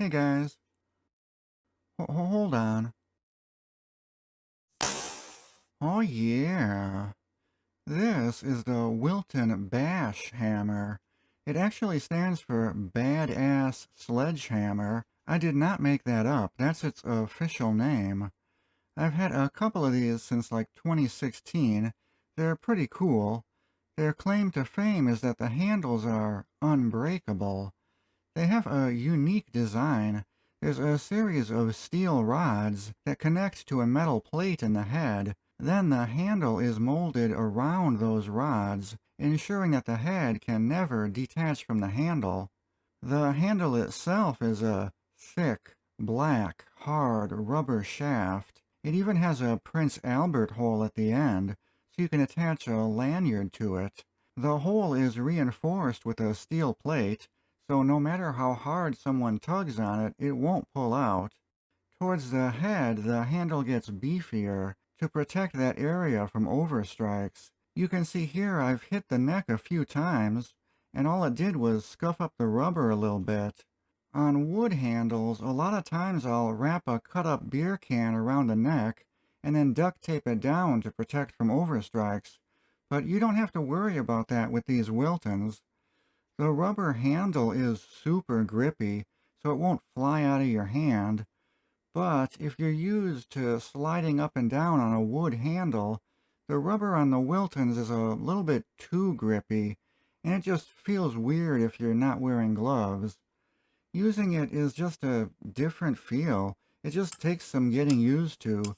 Hey guys, hold on. Oh yeah, this is the Wilton BASH hammer. It actually stands for Badass Sledgehammer. I did not make that up. That's its official name. I've had a couple of these since like 2016. They're pretty cool. Their claim to fame is that the handles are unbreakable. They have a unique design. There's a series of steel rods that connect to a metal plate in the head. Then the handle is molded around those rods, ensuring that the head can never detach from the handle. The handle itself is a thick, black, hard rubber shaft. It even has a Prince Albert hole at the end, so you can attach a lanyard to it. The hole is reinforced with a steel plate, so no matter how hard someone tugs on it, it won't pull out. Towards the head, the handle gets beefier to protect that area from overstrikes. You can see here I've hit the neck a few times, and all it did was scuff up the rubber a little bit. On wood handles, a lot of times I'll wrap a cut-up beer can around the neck and then duct tape it down to protect from overstrikes. But you don't have to worry about that with these Wiltons. The rubber handle is super grippy, so it won't fly out of your hand. But if you're used to sliding up and down on a wood handle, the rubber on the Wiltons is a little bit too grippy, and it just feels weird if you're not wearing gloves. Using it is just a different feel. It just takes some getting used to.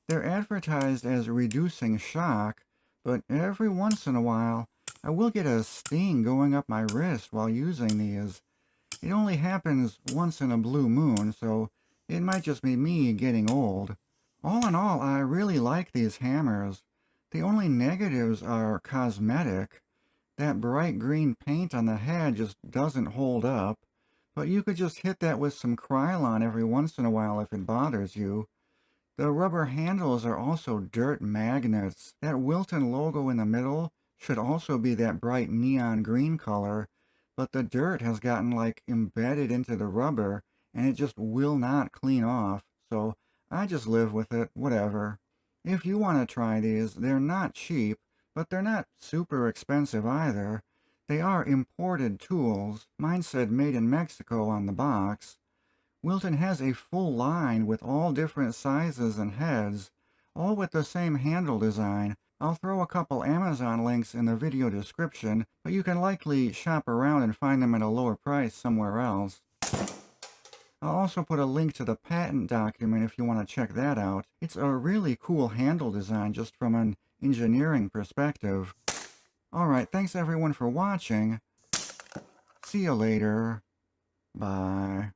They're advertised as reducing shock, but every once in a while, I will get a sting going up my wrist while using these. It only happens once in a blue moon, so it might just be me getting old. All in all, I really like these hammers. The only negatives are cosmetic. That bright green paint on the head just doesn't hold up, but you could just hit that with some Krylon every once in a while if it bothers you. The rubber handles are also dirt magnets. That Wilton logo in the middle should also be that bright neon green color, but the dirt has gotten like embedded into the rubber and it just will not clean off, so I just live with it, whatever. If you want to try these, they're not cheap, but they're not super expensive either. They are imported tools. Mine said made in Mexico on the box. Wilton has a full line with all different sizes and heads, all with the same handle design. I'll throw a couple Amazon links in the video description, but you can likely shop around and find them at a lower price somewhere else. I'll also put a link to the patent document if you want to check that out. It's a really cool handle design just from an engineering perspective. Alright, thanks everyone for watching. See you later. Bye.